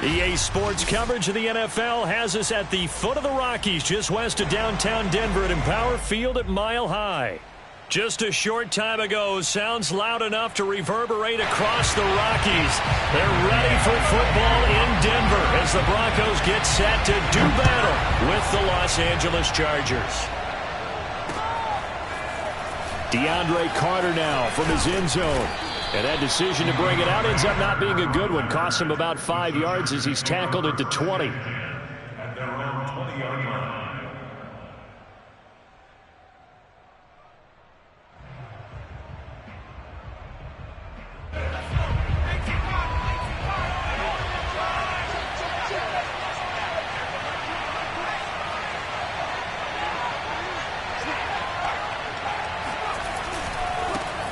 EA Sports coverage of the NFL has us at the foot of the Rockies, just west of downtown Denver at Empower Field at Mile High. Just a short time ago, sounds loud enough to reverberate across the Rockies. They're ready for football in Denver as the Broncos get set to do battle with the Los Angeles Chargers. DeAndre Carter now from his end zone. And that decision to bring it out ends up not being a good one. Cost him about 5 yards as he's tackled at the 20.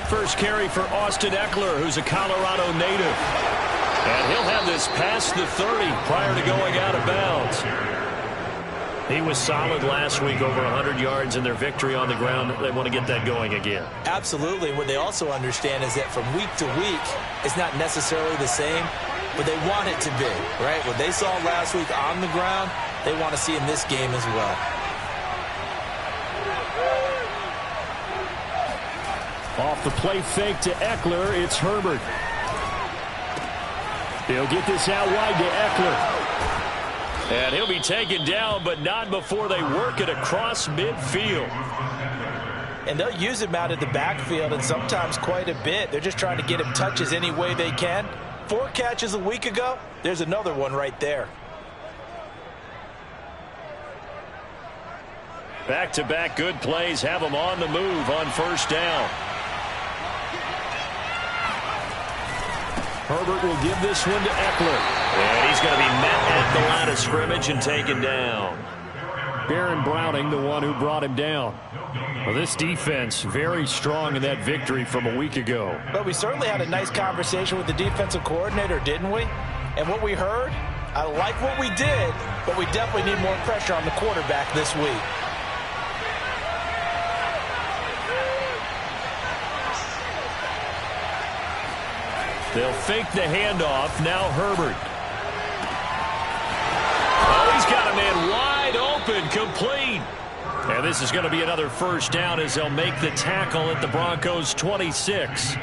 First carry for Austin Ekeler, who's a Colorado native. And he'll have this past the 30 prior to going out of bounds. He was solid last week, over 100 yards in their victory on the ground. They want to get that going again. Absolutely. What they also understand is that from week to week, it's not necessarily the same, but they want it to be, right? What they saw last week on the ground, they want to see in this game as well. Off the play fake to Ekeler, it's Herbert. He'll get this out wide to Ekeler. And he'll be taken down, but not before they work it across midfield. And they'll use him out of the backfield, and sometimes quite a bit. They're just trying to get him touches any way they can. 4 catches a week ago, there's another one right there. Back-to-back good plays have them on the move on first down. Herbert will give this one to Ekeler. And he's going to be met at the line of scrimmage and taken down. Baron Browning, the one who brought him down. Well, this defense very strong in that victory from a week ago. But we certainly had a nice conversation with the defensive coordinator, didn't we? And what we heard, I like what we did, but we definitely need more pressure on the quarterback this week. They'll fake the handoff. Now Herbert. Oh, he's got a man wide open, complete. And this is going to be another first down as they'll make the tackle at the Broncos' 26.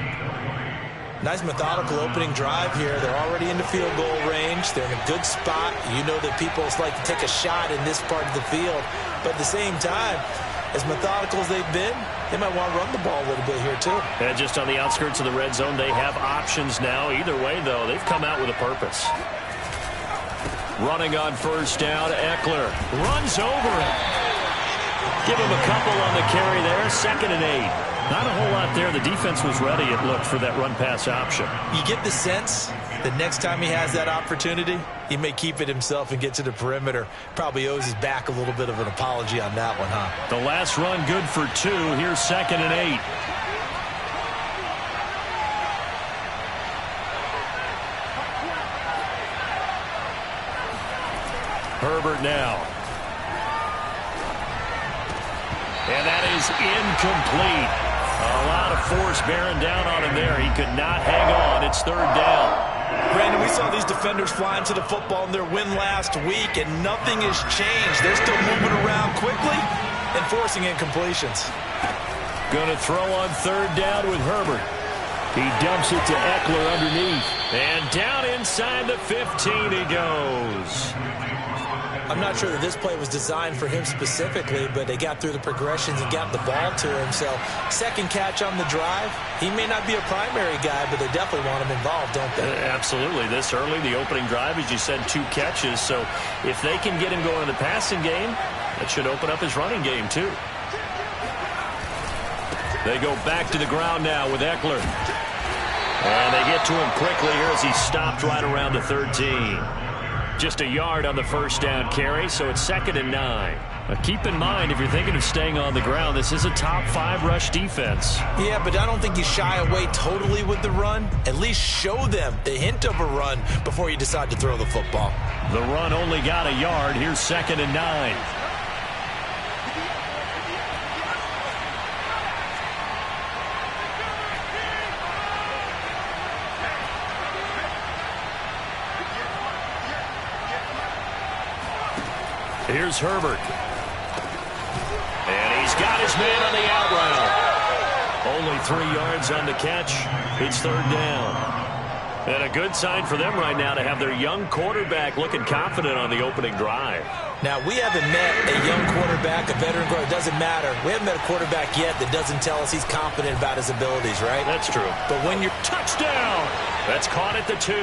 Nice methodical opening drive here. They're already in the field goal range. They're in a good spot. You know that people like to take a shot in this part of the field. But at the same time, as methodical as they've been, they might want to run the ball a little bit here too. And just on the outskirts of the red zone, they have options now. Either way, though, they've come out with a purpose. Running on first down, Ekeler runs over it. Give him a couple on the carry there. 2nd and 8. Not a whole lot there. The defense was ready, it looked, for that run-pass option. You get the sense that next time he has that opportunity, he may keep it himself and get to the perimeter. Probably owes his back a little bit of an apology on that one, huh? The last run good for 2. Here's 2nd and 8. Herbert now. And that is incomplete. A lot of force bearing down on him there. He could not hang on. It's 3rd down. Brandon, we saw these defenders flying to the football in their win last week, and nothing has changed. They're still moving around quickly and forcing incompletions. Going to throw on 3rd down with Herbert. He dumps it to Ekeler underneath. And down inside the 15 he goes. I'm not sure that this play was designed for him specifically, but they got through the progressions and got the ball to him. So, 2nd catch on the drive. He may not be a primary guy, but they definitely want him involved, don't they? Absolutely. This early, the opening drive, as you said, 2 catches. So, if they can get him going in the passing game, that should open up his running game, too. They go back to the ground now with Ekeler. And they get to him quickly here as he's stopped right around the 13. Just a yard on the first down carry, so it's 2nd and 9. Now keep in mind, if you're thinking of staying on the ground, this is a top 5 rush defense. Yeah, but I don't think you shy away totally with the run. At least show them the hint of a run before you decide to throw the football. The run only got a yard. Here's 2nd and 9. Here's Herbert. And he's got his man on the out route. Only 3 yards on the catch. It's third down. And a good sign for them right now to have their young quarterback looking confident on the opening drive. Now, we haven't met a young quarterback, a veteran quarterback. It doesn't matter. We haven't met a quarterback yet that doesn't tell us he's confident about his abilities, right? That's true. But when you're... Touchdown! That's caught at the 2.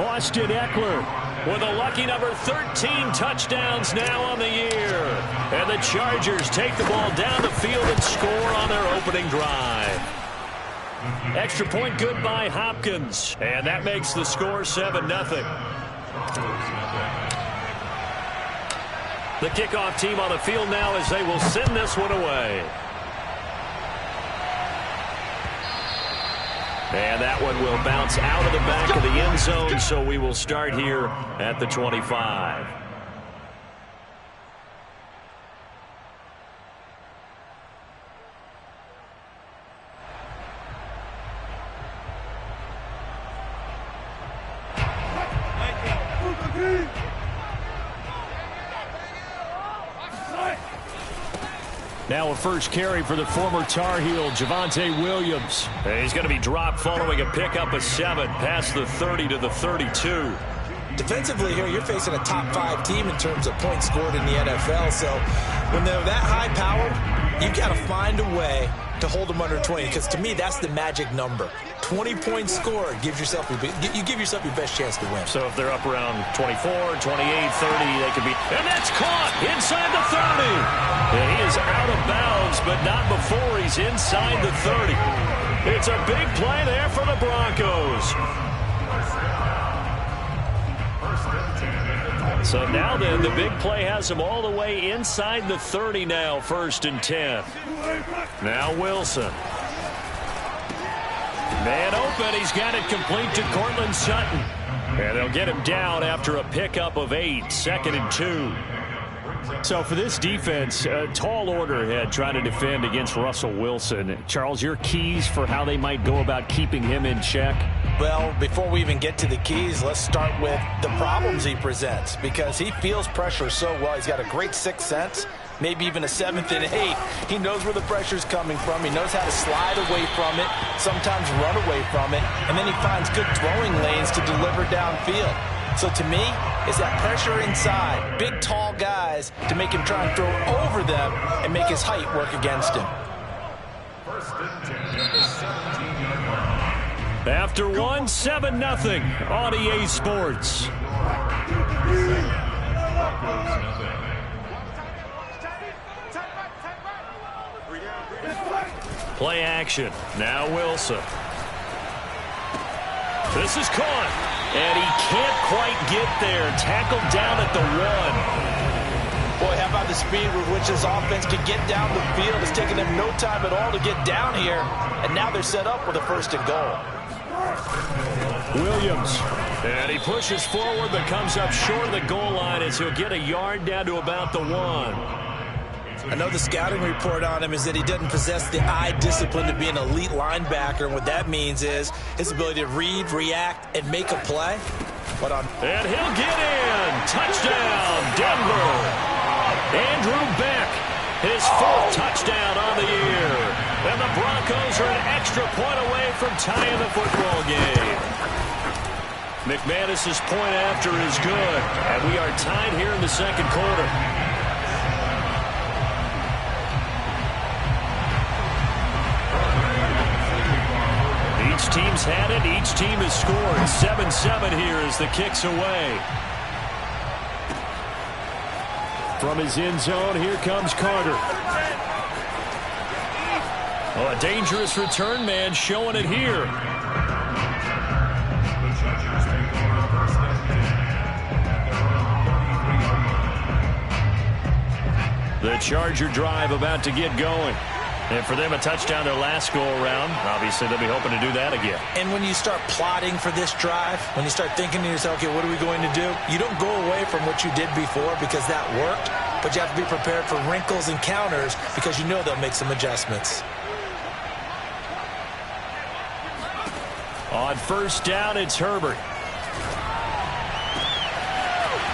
Austin Eckler with a lucky number 13 touchdowns now on the year. And the Chargers take the ball down the field and score on their opening drive. Extra point good by Hopkins. And that makes the score 7-0. The kickoff team on the field now as they will send this one away. And that one will bounce out of the back of the end zone, so we will start here at the 25. Now a first carry for the former Tar Heel, Javonte Williams. And he's going to be dropped following a pickup of 7 past the 30 to the 32. Defensively here, you're facing a top 5 team in terms of points scored in the NFL. So when they're that high powered, you got to find a way to hold them under 20. Because to me, that's the magic number. 20 points scored gives yourself you give yourself your best chance to win. So if they're up around 24, 28, 30, they could be. And that's caught inside the 30. And he is out of bounds, but not before he's inside the 30. It's a big play there for the Broncos. So now then, the big play has him all the way inside the 30 now, 1st and 10. Now Wilson. Man open, he's got it complete to Cortland Sutton. And they'll get him down after a pickup of 8, 2nd and 2. So for this defense, a tall order ahead trying to defend against Russell Wilson. Charles, your keys for how they might go about keeping him in check? Well, before we even get to the keys, let's start with the problems he presents, because he feels pressure so well. He's got a great 6th sense, maybe even a 7th and 8. He knows where the pressure's coming from. He knows how to slide away from it, sometimes run away from it, and then he finds good throwing lanes to deliver downfield. So to me, it's that pressure inside, big, tall guys to make him try and throw over them and make his height work against him. After 1, 7-0 on EA Sports. Play action. Now Wilson. This is caught. And he can't quite get there. Tackled down at the 1. Boy, how about the speed with which this offense can get down the field? It's taken them no time at all to get down here. And now they're set up with a 1st and goal. Williams. And he pushes forward but comes up short of the goal line as he'll get a yard down to about the 1. I know the scouting report on him is that he doesn't possess the eye discipline to be an elite linebacker. And what that means is his ability to read, react, and make a play. And he'll get in. Touchdown, Denver. Andrew Beck, his 4th touchdown on the year. And the Broncos are an extra point away from tying the football game. McManus's point after is good. And we are tied here in the 2nd quarter. Each team's had it. Each team has scored. 7-7 here as the kick's away. From his end zone, here comes Carter. Oh, a dangerous return man showing it here. The Charger drive about to get going. And for them, a touchdown their last go-around. Obviously, they'll be hoping to do that again. And when you start plotting for this drive, when you start thinking to yourself, okay, what are we going to do? You don't go away from what you did before because that worked, but you have to be prepared for wrinkles and counters because you know they'll make some adjustments. On 1st down, it's Herbert.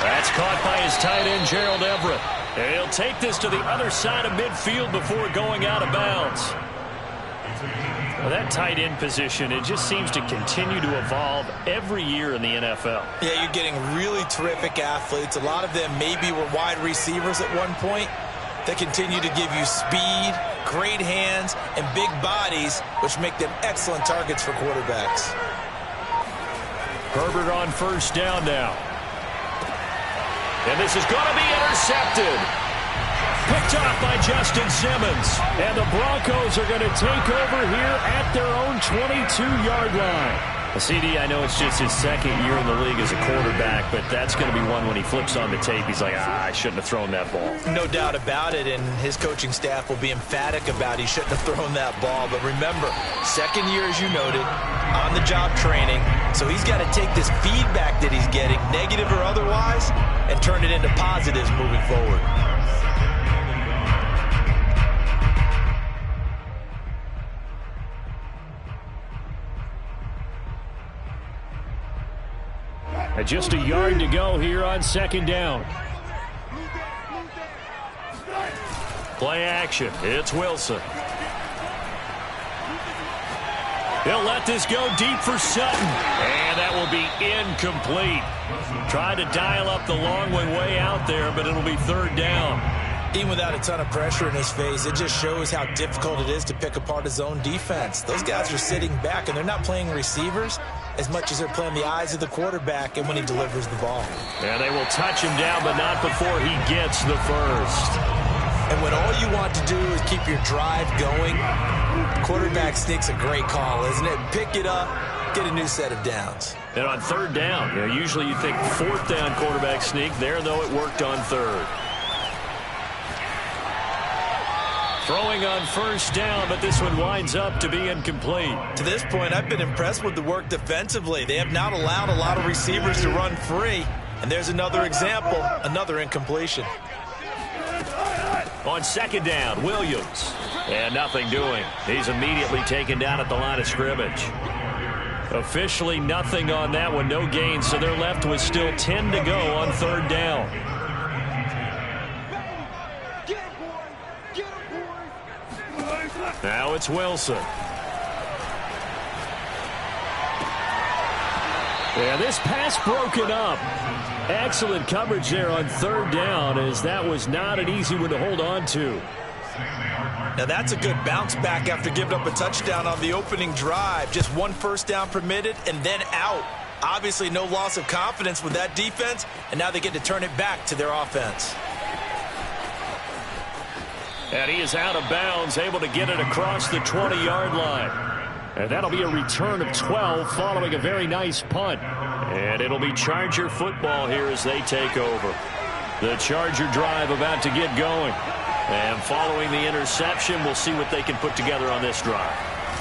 That's caught by his tight end, Gerald Everett. And he'll take this to the other side of midfield before going out of bounds. Well, that tight end position, it just seems to continue to evolve every year in the NFL. Yeah, you're getting really terrific athletes. A lot of them maybe were wide receivers at one point. They continue to give you speed, great hands, and big bodies, which make them excellent targets for quarterbacks. Herbert on first down now. And this is going to be intercepted. Picked off by Justin Simmons. And the Broncos are going to take over here at their own 22-yard line. CD, I know it's just his second year in the league as a quarterback, but that's going to be one when he flips on the tape. He's like, I shouldn't have thrown that ball. No doubt about it, and his coaching staff will be emphatic about he shouldn't have thrown that ball. But remember, second year, as you noted, on-the-job training. So he's got to take this feedback that he's getting, negative or otherwise, and turn it into positives moving forward. Just a yard to go here on second down. Play action. It's Wilson. He'll let this go deep for Sutton. And that will be incomplete. Tried to dial up the long way out there, but it'll be third down. Even without a ton of pressure in his face, it just shows how difficult it is to pick apart his own defense. Those guys are sitting back, and they're not playing receivers as much as they're playing the eyes of the quarterback and when he delivers the ball. And they will touch him down, but not before he gets the first. And when all you want to do is keep your drive going, quarterback sneak's a great call, isn't it? Pick it up, get a new set of downs. And on third down, usually you think fourth down quarterback sneak. There, though, it worked on third. Throwing on first down, but this one winds up to be incomplete. To this point, I've been impressed with the work defensively. They have not allowed a lot of receivers to run free. And there's another example, another incompletion. On second down, Williams. And nothing doing. He's immediately taken down at the line of scrimmage. Officially nothing on that one, no gain, so they're left with still 10 to go on third down. Now it's Wilson. Yeah, this pass broken up. Excellent coverage there on third down, as that was not an easy one to hold on to. Now that's a good bounce back after giving up a touchdown on the opening drive. Just one first down permitted and then out. Obviously no loss of confidence with that defense, and now they get to turn it back to their offense. And he is out of bounds, able to get it across the 20-yard line. And that'll be a return of 12 following a very nice punt. And it'll be Charger football here as they take over. The Charger drive about to get going. And following the interception, we'll see what they can put together on this drive.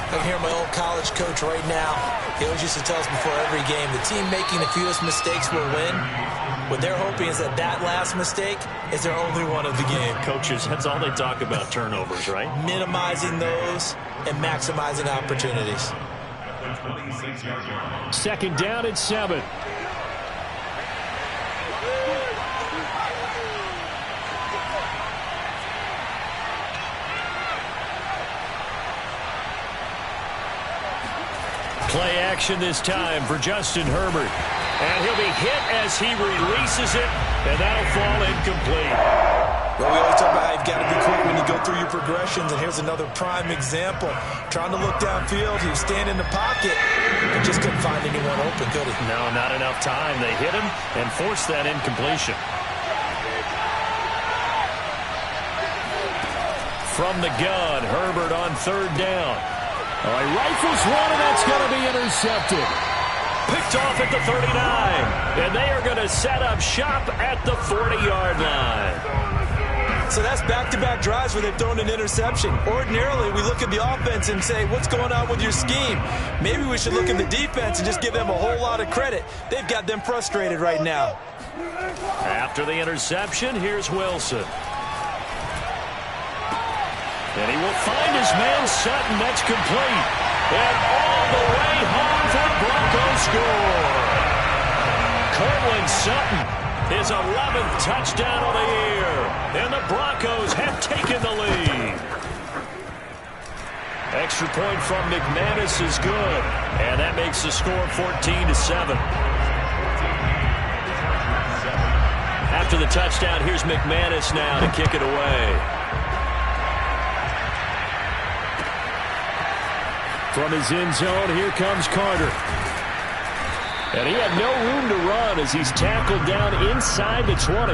I can hear my old college coach right now. He always used to tell us before every game, the team making the fewest mistakes will win. What they're hoping is that that last mistake is their only one of the game. Coaches, that's all they talk about, turnovers, right? Minimizing those and maximizing opportunities. Second down at 7. Play action this time for Justin Herbert. And he'll be hit as he releases it, and that'll fall incomplete. Well, we always talk about how you've got to be quick when you go through your progressions, and here's another prime example. Trying to look downfield, he was standing in the pocket, but just couldn't find anyone open, could he? No, not enough time. They hit him and forced that incompletion. From the gun, Herbert on third down. All right, rifles one, and that's going to be intercepted. Picked off at the 39, and they are going to set up shop at the 40-yard line. So that's back-to-back drives where they've thrown an interception. Ordinarily, we look at the offense and say, what's going on with your scheme? Maybe we should look at the defense and just give them a whole lot of credit. They've got them frustrated right now. After the interception, here's Wilson. And he will find his man Sutton. That's complete. And all the way home for Broncos score. Cortland Sutton his 11th touchdown of the year. And the Broncos have taken the lead. Extra point from McManus is good. And that makes the score 14-7. After the touchdown, here's McManus now to kick it away. From his end zone, here comes Carter. And he had no room to run as he's tackled down inside the 20.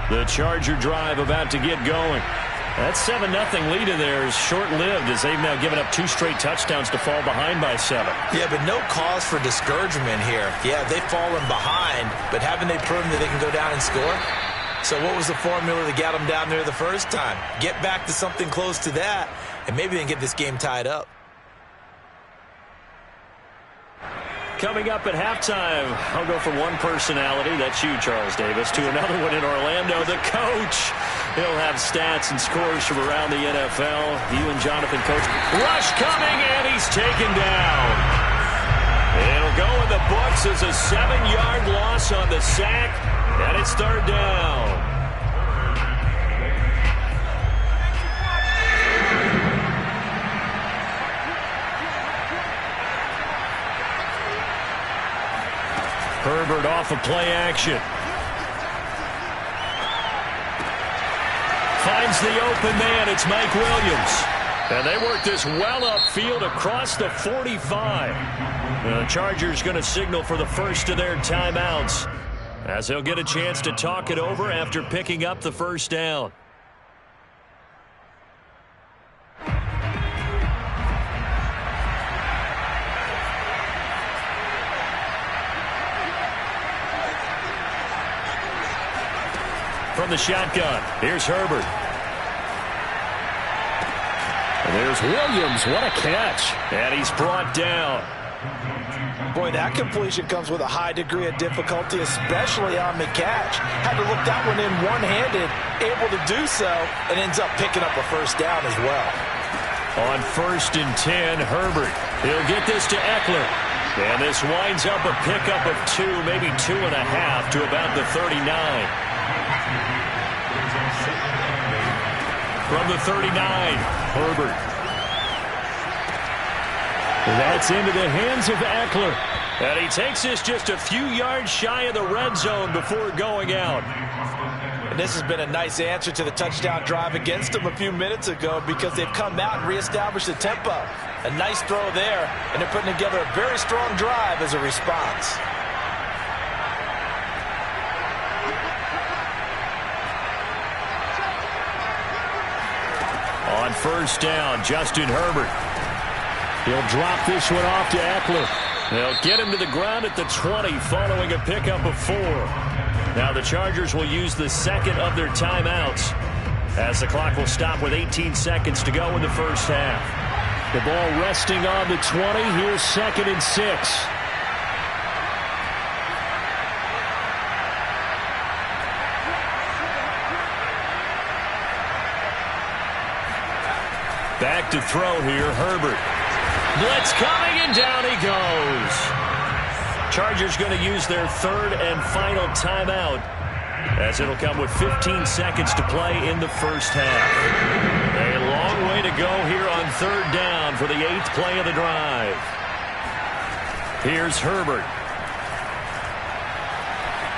The Charger drive about to get going. That 7-0 lead of theirs short-lived as they've now given up 2 straight touchdowns to fall behind by 7. Yeah, but no cause for discouragement here. Yeah, they've fallen behind, but haven't they proven that they can go down and score? So what was the formula that got them down there the first time? Get back to something close to that, and maybe they can get this game tied up. Coming up at halftime, I'll go from one personality, that's you, Charles Davis, to another one in Orlando, the coach. He'll have stats and scores from around the NFL. You and Jonathan, Coach. Rush coming, and he's taken down. It'll go in the books as a 7-yard loss on the sack, and it's 3rd down. Herbert off of play action. Finds the open man. It's Mike Williams. And they work this well upfield across the 45. The Chargers going to signal for the first of their timeouts as they'll get a chance to talk it over after picking up the first down. From the shotgun, here's Herbert. And there's Williams. What a catch. And he's brought down. Boy, that completion comes with a high degree of difficulty, especially on the catch. Had to look that one in one-handed, able to do so, and ends up picking up a first down as well. On 1st and 10, Herbert. He'll get this to Eckler. And this winds up a pickup of 2, maybe 2.5 to about the 39. From the 39, Herbert. That's into the hands of Eckler. And he takes this just a few yards shy of the red zone before going out. And this has been a nice answer to the touchdown drive against them a few minutes ago because they've come out and reestablished the tempo. A nice throw there, and they're putting together a very strong drive as a response. On 1st down, Justin Herbert. He'll drop this one off to Eckler. They'll get him to the ground at the 20 following a pickup of 4. Now the Chargers will use the second of their timeouts as the clock will stop with 18 seconds to go in the first half. The ball resting on the 20. Here's 2nd and 6. Back to throw here, Herbert. Blitz coming, and down he goes. Chargers going to use their 3rd and final timeout as it'll come with 15 seconds to play in the first half. A long way to go here on 3rd down for the 8th play of the drive. Here's Herbert.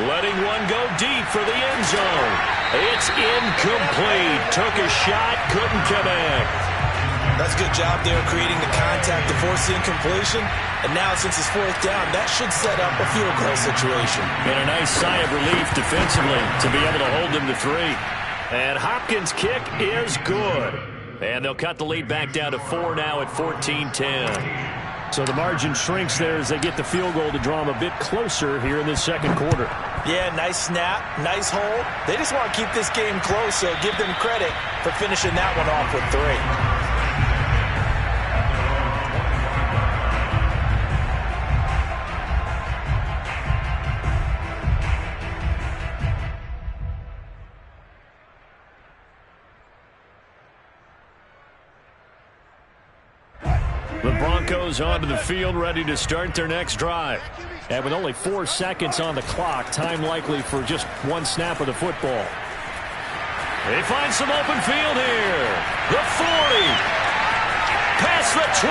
Letting one go deep for the end zone. It's incomplete. Took a shot, couldn't connect. That's a good job there creating the contact to force the incompletion. And now since it's 4th down, that should set up a field goal situation. And a nice sigh of relief defensively to be able to hold them to 3. And Hopkins' kick is good. And they'll cut the lead back down to 4 now at 14-10. So the margin shrinks there as they get the field goal to draw them a bit closer here in the second quarter. Yeah, nice snap, nice hold. They just want to keep this game close, so give them credit for finishing that one off with 3. The Broncos onto the field, ready to start their next drive. And with only 4 seconds on the clock, time likely for just one snap of the football. They find some open field here. The 40. Past the 20.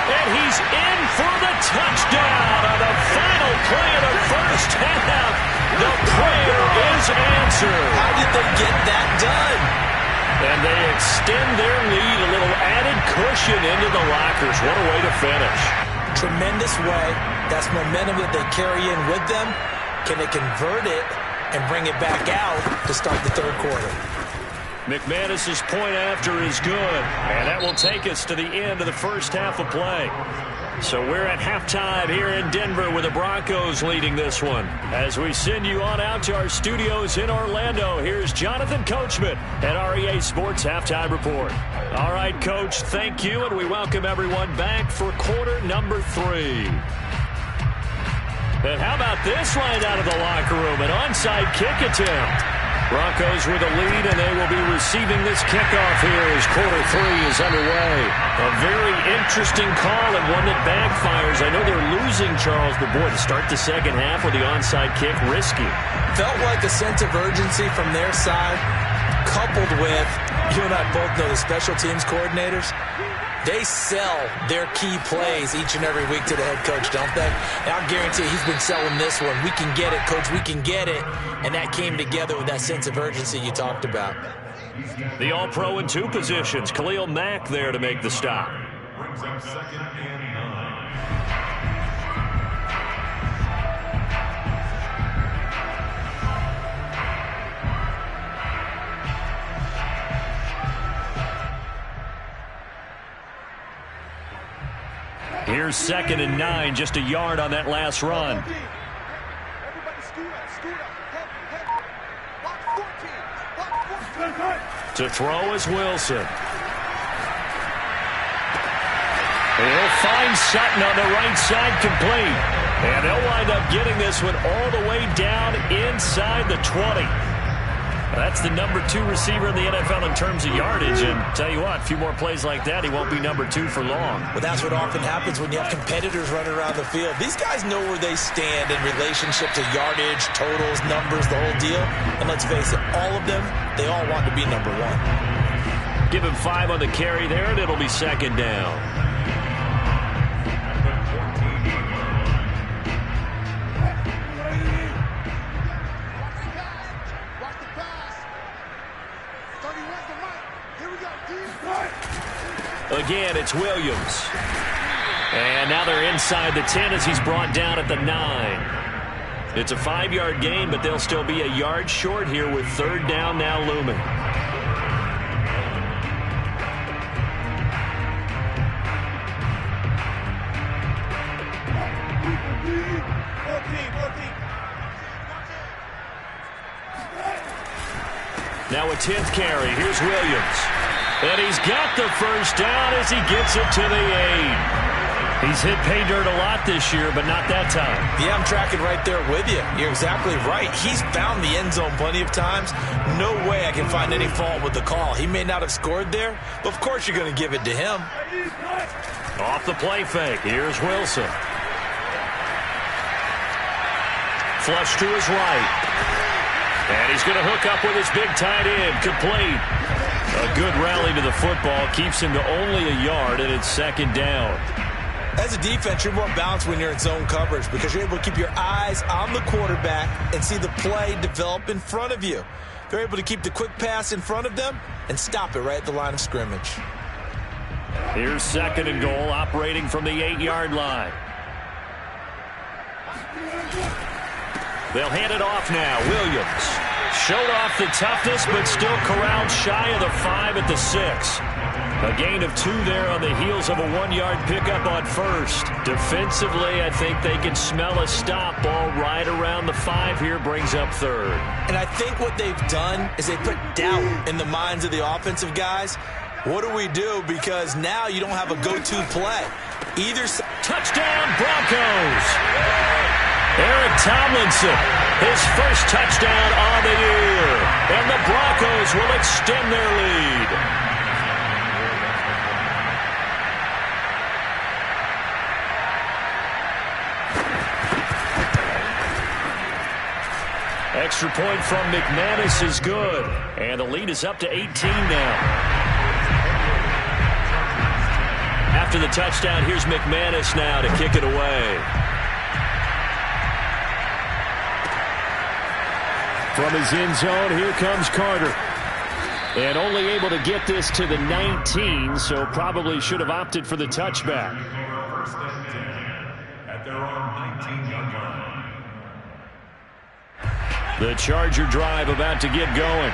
And he's in for the touchdown on the final play of the first half. The prayer is answered. How did they get that done? And they extend their lead, a little added cushion into the lockers. What a way to finish. Tremendous way. That's momentum that they carry in with them. Can they convert it and bring it back out to start the third quarter? McManus's point after is good, and that will take us to the end of the first half of play. So we're at halftime here in Denver with the Broncos leading this one. As we send you on out to our studios in Orlando, here's Jonathan Coachman at REA Sports Halftime Report. All right, Coach, thank you, and we welcome everyone back for quarter number 3. And how about this line out of the locker room? An onside kick attempt. Broncos with a lead, and they will be receiving this kickoff here as quarter 3 is underway. A very interesting call and one that backfires. I know they're losing, Charles, but boy, to start the second half with the onside kick, risky. Felt like a sense of urgency from their side, coupled with, you and I both know the special teams coordinators. They sell their key plays each and every week to the head coach, don't they? And I'll guarantee he's been selling this one. We can get it, coach, we can get it. And that came together with that sense of urgency you talked about. The All-Pro in 2 positions. Khalil Mack there to make the stop. Brings up 2nd and 9. Here's 2nd and 9, just a yard on that last run. To throw is Wilson. He'll find Sutton on the right side, complete. And they'll wind up getting this one all the way down inside the 20. That's the number 2 receiver in the NFL in terms of yardage. And tell you what, a few more plays like that, he won't be number 2 for long. Well, that's what often happens when you have competitors running around the field. These guys know where they stand in relationship to yardage, totals, numbers, the whole deal. And let's face it, all of them, they all want to be number 1. Give him 5 on the carry there, and it'll be 2nd down. Again, it's Williams. And now they're inside the 10 as he's brought down at the 9. It's a 5-yard gain, but they'll still be a yard short here with 3rd down now looming. Now a 10th carry. Here's Williams. And he's got the first down as he gets it to the 8. He's hit pay dirt a lot this year, but not that time. Yeah, I'm tracking right there with you. You're exactly right. He's found the end zone plenty of times. No way I can find any fault with the call. He may not have scored there, but of course you're going to give it to him. Off the play fake. Here's Wilson. Flush to his right. And he's going to hook up with his big tight end. Complete. A good rally to the football. Keeps him to only a yard, and it's 2nd down. As a defense, you're more balanced when you're in zone coverage because you're able to keep your eyes on the quarterback and see the play develop in front of you. They're able to keep the quick pass in front of them and stop it right at the line of scrimmage. Here's 2nd and goal, operating from the 8-yard line. They'll hand it off now. Williams showed off the toughness, but still corralled shy of the 5 at the 6. A gain of 2 there on the heels of a 1-yard pickup on first. Defensively, I think they can smell a stop. Ball right around the 5 here, brings up 3rd. And I think what they've done is they put doubt in the minds of the offensive guys. What do we do? Because now you don't have a go-to play. Either touchdown, Broncos! Eric Tomlinson, his first touchdown on the year. And the Broncos will extend their lead. Extra point from McManus is good. And the lead is up to 18 now. After the touchdown, here's McManus now to kick it away. From his end zone, here comes Carter. And only able to get this to the 19, so probably should have opted for the touchback. First and 10 at their own 19-yard line. The Charger drive about to get going.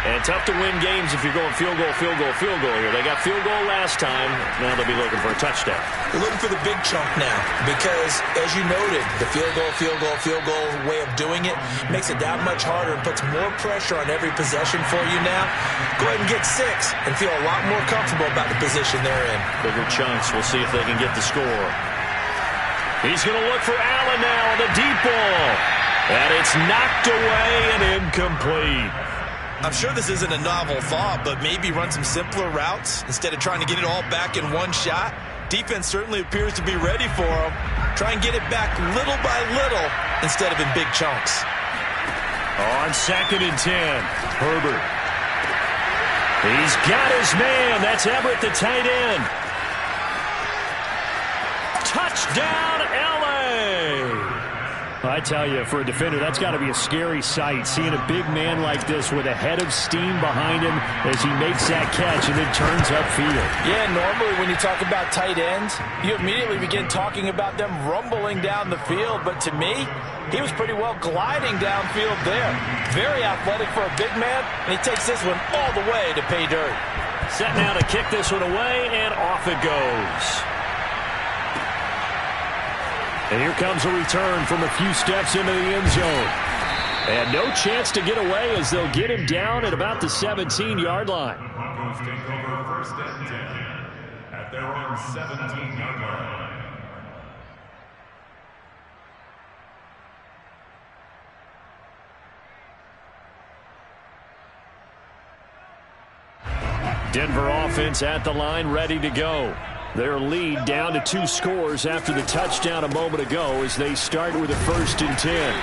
And tough to win games if you're going field goal, field goal, field goal here. They got field goal last time. Now they'll be looking for a touchdown. They're looking for the big chunk now because, as you noted, the field goal way of doing it makes it that much harder and puts more pressure on every possession for you now. Go ahead and get 6 and feel a lot more comfortable about the position they're in. Bigger chunks. We'll see if they can get the score. He's going to look for Allen now on the deep ball. And it's knocked away and incomplete. I'm sure this isn't a novel thought, but maybe run some simpler routes instead of trying to get it all back in one shot. Defense certainly appears to be ready for him. Try and get it back little by little instead of in big chunks. On 2nd and 10, Herbert. He's got his man. That's Everett, the tight end. Touchdown, L.A. I tell you, for a defender, that's got to be a scary sight, seeing a big man like this with a head of steam behind him as he makes that catch and then turns upfield. Yeah, normally when you talk about tight ends, you immediately begin talking about them rumbling down the field. But to me, he was pretty well gliding downfield there. Very athletic for a big man, and he takes this one all the way to pay dirt. Set now to kick this one away, and off it goes. And here comes a return from a few steps into the end zone. And no chance to get away as they'll get him down at about the 17-yard line. Broncos take over 1st and 10 at their own 17-yard line. Denver offense at the line, ready to go. Their lead down to 2 scores after the touchdown a moment ago as they start with a 1st and 10.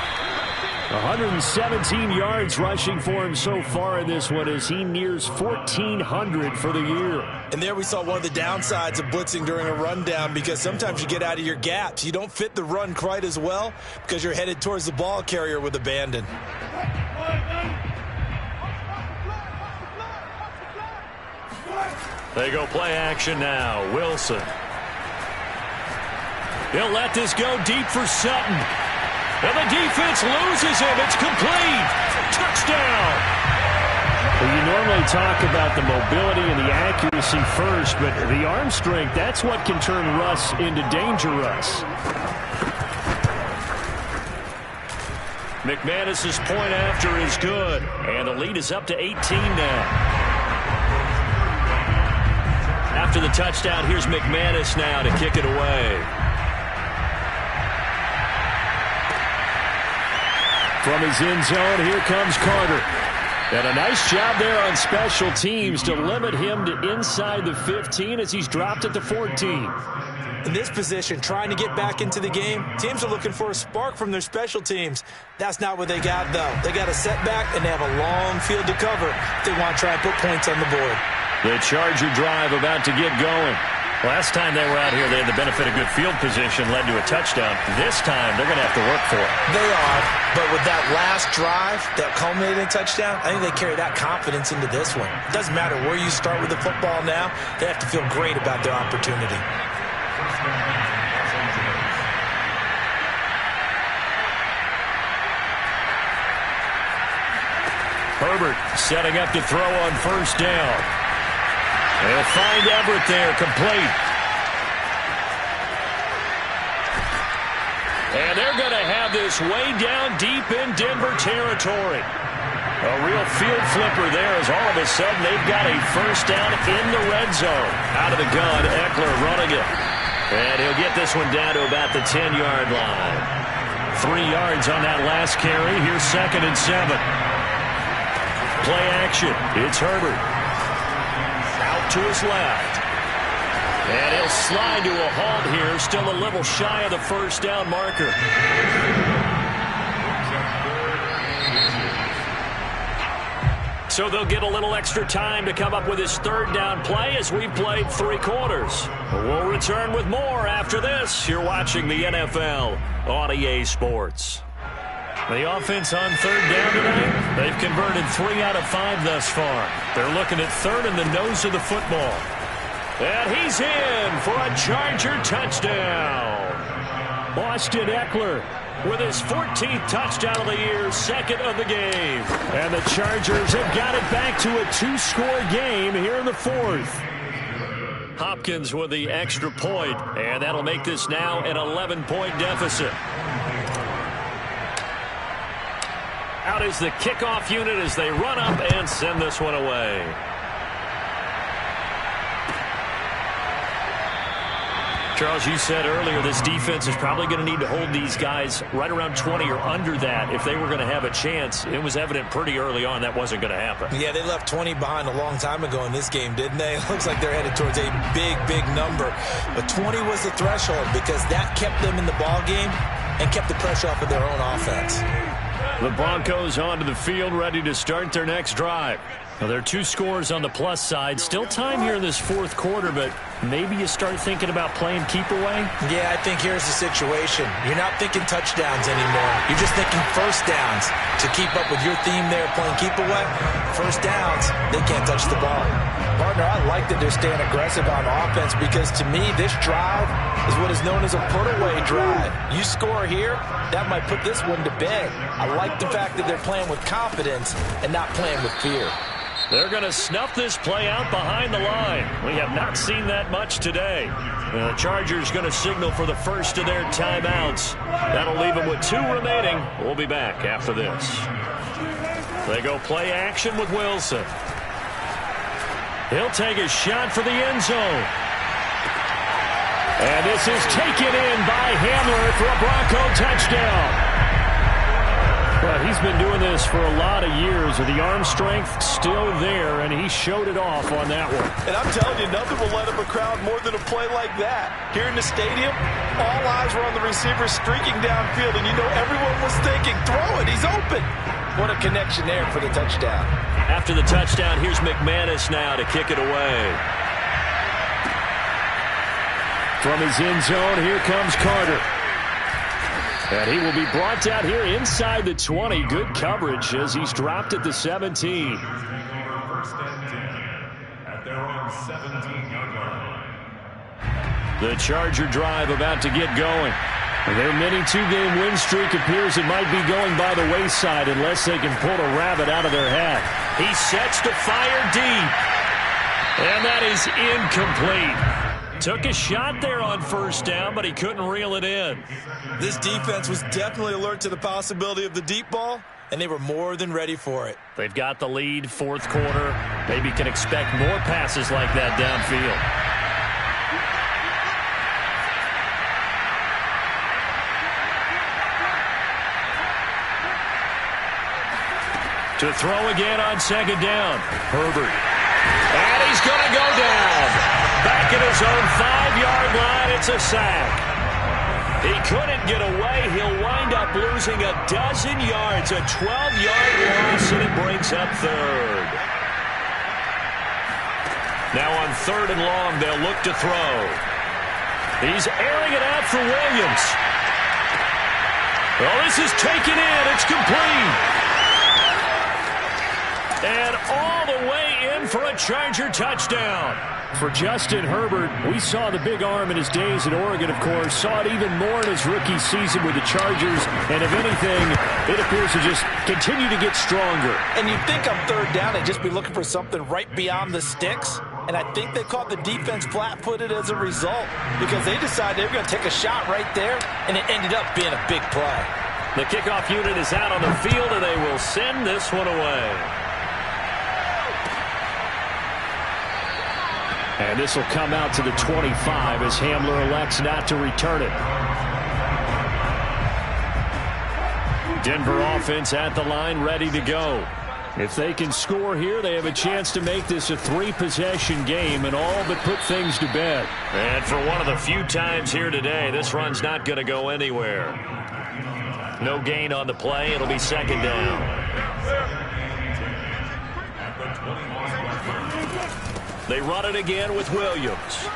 117 yards rushing for him so far in this one as he nears 1,400 for the year. And there we saw one of the downsides of blitzing during a rundown, because sometimes you get out of your gaps. You don't fit the run quite as well because you're headed towards the ball carrier with abandon. They go play action now. Wilson. He'll let this go deep for Sutton. And the defense loses him. It's complete. Touchdown. Well, you normally talk about the mobility and the accuracy first, but the arm strength, that's what can turn Russ into danger Russ. McManus's point after is good. And the lead is up to 18 now. After the touchdown, here's McManus now to kick it away. From his end zone, here comes Carter. And a nice job there on special teams to limit him to inside the 15 as he's dropped at the 14. In this position, trying to get back into the game, teams are looking for a spark from their special teams. That's not what they got, though. They got a setback, and they have a long field to cover if they want to try and put points on the board. The Charger drive about to get going. Last time they were out here, they had the benefit of good field position, led to a touchdown. This time, they're going to have to work for it. They are, but with that last drive, that culminating touchdown, I think they carry that confidence into this one. It doesn't matter where you start with the football now. They have to feel great about their opportunity. Herbert setting up to throw on 1st down. They'll find Everett there, complete. And they're going to have this way down deep in Denver territory. A real field flipper there as all of a sudden they've got a 1st down in the red zone. Out of the gun, Eckler running it. And he'll get this one down to about the 10-yard line. 3 yards on that last carry. Here's 2nd and 7. Play action. It's Herbert. Out to his left. And he'll slide to a halt here. Still a little shy of the 1st down marker. So they'll get a little extra time to come up with his third down play as we've played 3 quarters. We'll return with more after this. You're watching the NFL on EA Sports. The offense on third down tonight, they've converted 3 out of 5 thus far. They're looking at third in the nose of the football. And he's in for a Charger touchdown. Austin Eckler with his 14th touchdown of the year, 2nd of the game. And the Chargers have got it back to a 2-score game here in the 4th. Hopkins with the extra point, and that'll make this now an 11-point deficit. Out is the kickoff unit as they run up and send this one away. Charles, you said earlier this defense is probably going to need to hold these guys right around 20 or under that if they were going to have a chance. It was evident pretty early on that wasn't going to happen. Yeah, they left 20 behind a long time ago in this game, didn't they? It looks like they're headed towards a big, big number. But 20 was the threshold because that kept them in the ball game and kept the pressure off of their own offense. The Broncos onto the field ready to start their next drive. Well, there are 2 scores on the plus side. Still time here in this 4th quarter, but maybe you start thinking about playing keep away? Yeah, I think here's the situation. You're not thinking touchdowns anymore. You're just thinking first downs. To keep up with your theme there, playing keep away, first downs, they can't touch the ball. Partner, I like that they're staying aggressive on offense because to me, this drive is what is known as a put-away drive. You score here, that might put this one to bed. I like the fact that they're playing with confidence and not playing with fear. They're going to snuff this play out behind the line. We have not seen that much today. The Chargers going to signal for the first of their timeouts. That'll leave them with 2 remaining. We'll be back after this. They go play action with Wilson. He'll take a shot for the end zone. And this is taken in by Hamler for a Bronco touchdown. But he's been doing this for a lot of years, with the arm strength still there, and he showed it off on that one. And I'm telling you, nothing will let up a crowd more than a play like that. Here in the stadium, all eyes were on the receiver streaking downfield, and you know everyone was thinking, throw it, he's open. What a connection there for the touchdown. After the touchdown, here's McManus now to kick it away. From his end zone, here comes Carter. And he will be brought down here inside the 20. Good coverage as he's dropped at the 17. First and 10 at their own 17-yard line. The Charger drive about to get going. Their mini 2-game win streak appears it might be going by the wayside unless they can pull a rabbit out of their hat. He sets to fire deep. And that is incomplete. Took a shot there on first down, but he couldn't reel it in. This defense was definitely alert to the possibility of the deep ball, and they were more than ready for it. They've got the lead, 4th quarter. Maybe can expect more passes like that downfield. To throw again on 2nd down. Herbert. And he's going to go down. Back at his own 5-yard line, it's a sack. He couldn't get away. He'll wind up losing a dozen yards, a 12-yard loss, and it brings up 3rd. Now on 3rd and long, they'll look to throw. He's airing it out for Williams. Well, this is taken in. It's complete. And all the way in for a Charger touchdown. For Justin Herbert, we saw the big arm in his days at Oregon, of course. Saw it even more in his rookie season with the Chargers. And if anything, it appears to just continue to get stronger. And you'd think on 3rd down, they'd just be looking for something right beyond the sticks. And I think they caught the defense flat-footed as a result because they decided they were going to take a shot right there, and it ended up being a big play. The kickoff unit is out on the field, and they will send this one away. And this will come out to the 25 as Hamler elects not to return it. Denver offense at the line, ready to go. If they can score here, they have a chance to make this a 3-possession game and all but put things to bed. And for one of the few times here today, this run's not going to go anywhere. No gain on the play. It'll be 2nd down. They run it again with Williams.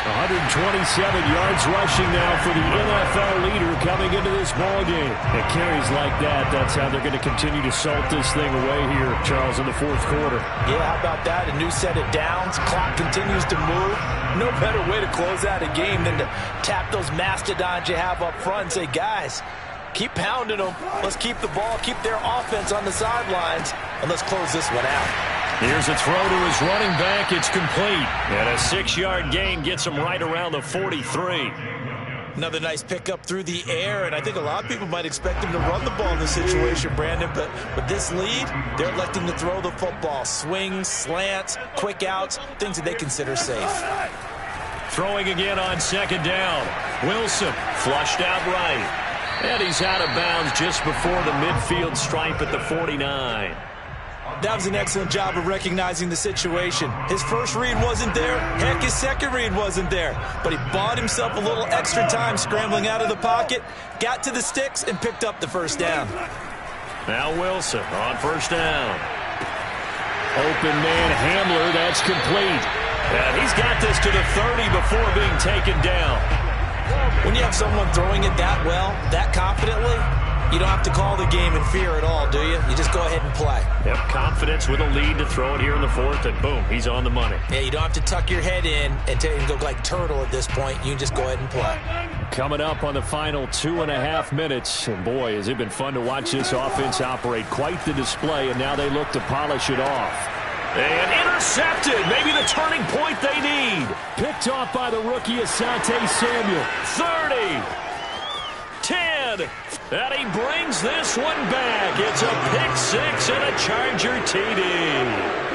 127 yards rushing now for the NFL leader coming into this ballgame. And carries like that, that's how they're going to continue to salt this thing away here, Charles, in the fourth quarter. Yeah, how about that? A new set of downs. Clock continues to move. No better way to close out a game than to tap those mastodons you have up front and say, guys, keep pounding them. Let's keep the ball, keep their offense on the sidelines, and let's close this one out. Here's a throw to his running back. It's complete. And a 6-yard gain gets him right around the 43. Another nice pickup through the air, and I think a lot of people might expect him to run the ball in this situation, Brandon, but with this lead, they're electing to throw the football. Swings, slants, quick outs, things that they consider safe. Throwing again on second down. Wilson flushed out right. And he's out of bounds just before the midfield stripe at the 49. That was an excellent job of recognizing the situation. His first read wasn't there. Heck, his second read wasn't there. But he bought himself a little extra time scrambling out of the pocket, got to the sticks, and picked up the first down. Now Wilson on first down. Open man Hamler, that's complete. And he's got this to the 30 before being taken down. When you have someone throwing it that well, that confidently, you don't have to call the game in fear at all, do you? You just go ahead and play. Yep, confidence with a lead to throw it here in the fourth, and boom, he's on the money. Yeah, you don't have to tuck your head in and go like turtle at this point. You can just go ahead and play. Coming up on the final 2.5 minutes, and boy, has it been fun to watch this offense operate. Quite the display, and now they look to polish it off. And intercepted, maybe the turning point they need. Picked off by the rookie Asante Samuel. 30, 10, and he brings this one back. It's a pick six and a Charger TD.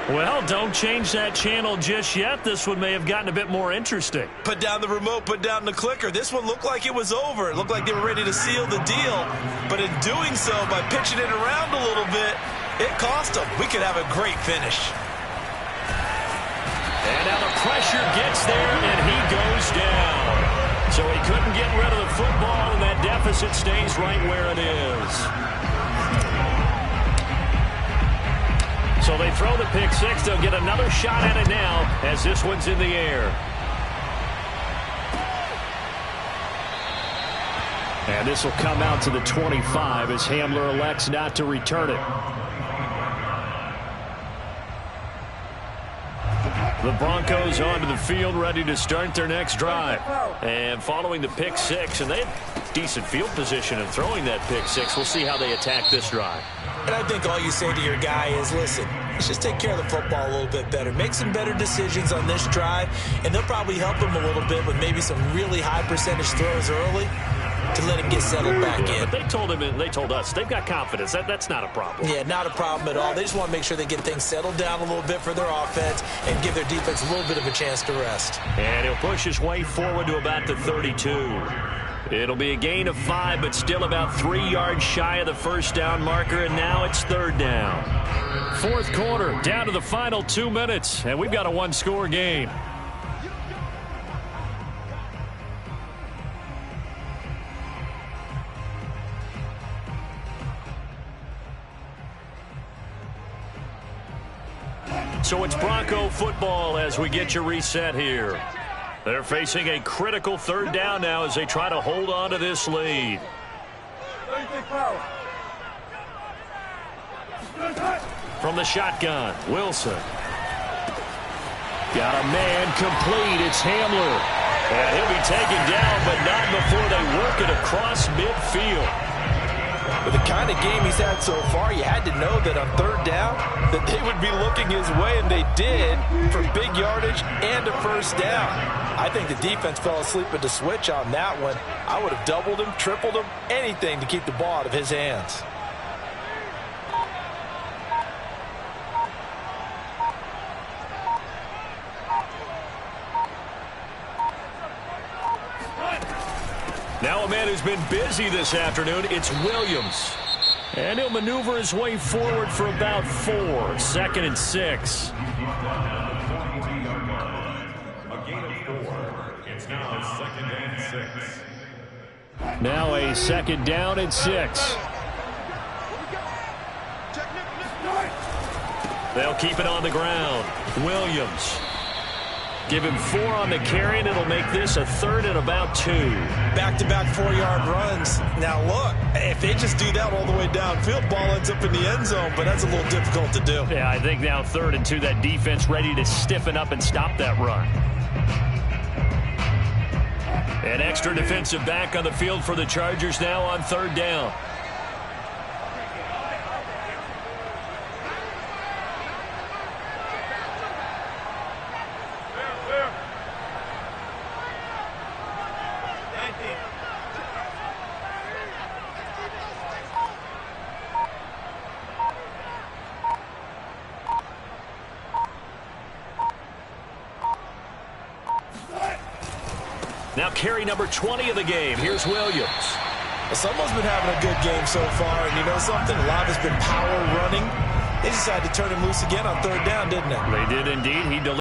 Well, don't change that channel just yet. This one may have gotten a bit more interesting. Put down the remote, put down the clicker. This one looked like it was over. It looked like they were ready to seal the deal. But in doing so, by pitching it around a little bit, it cost them. We could have a great finish. And now the pressure gets there, and he goes down. So he couldn't get rid of the football, and that deficit stays right where it is. So they throw the pick six. They'll get another shot at it now as this one's in the air. And this will come out to the 25 as Hamler elects not to return it. The Broncos onto the field, ready to start their next drive. And following the pick six, and they have decent field position in throwing that pick six. We'll see how they attack this drive. And I think all you say to your guy is, listen, let's just take care of the football a little bit better. Make some better decisions on this drive, and they'll probably help him a little bit with maybe some really high percentage throws early to let him get settled back in. But they told him, and they told us, they've got confidence. That's not a problem. Yeah, not a problem at all. They just want to make sure they get things settled down a little bit for their offense and give their defense a little bit of a chance to rest. And he'll push his way forward to about the 32. It'll be a gain of 5, but still about 3 yards shy of the first down marker, and now it's third down. Fourth quarter, down to the final 2 minutes, and we've got a one-score game. So it's Bronco football as we get you reset here. They're facing a critical third down now as they try to hold on to this lead. From the shotgun, Wilson. Got a man complete. It's Hamler. And he'll be taken down, but not before they work it across midfield. With the kind of game he's had so far, you had to know that on third down that they would be looking his way, and they did, for big yardage and a first down. I think the defense fell asleep at the switch on that one. I would have doubled him, tripled him, anything to keep the ball out of his hands. Now a man who's been busy this afternoon, it's Williams. And he'll maneuver his way forward for about 4. 2nd and 6. A gain of 4. It's now 2nd and 6. Now a 2nd down and 6. They'll keep it on the ground. Williams. Give him 4 on the carry, and it'll make this a 3rd and about 2. Back-to-back 4-yard runs. Now, look, if they just do that all the way downfield, ball ends up in the end zone, but that's a little difficult to do. Yeah, I think now 3rd and 2, that defense ready to stiffen up and stop that run. An extra defensive back on the field for the Chargers now on 3rd down. Now carry number 20 of the game. Here's Williams. Well, someone's been having a good game so far, and you know something? A lot has been power running. They decided to turn him loose again on 3rd down, didn't they? They did indeed. He delivered.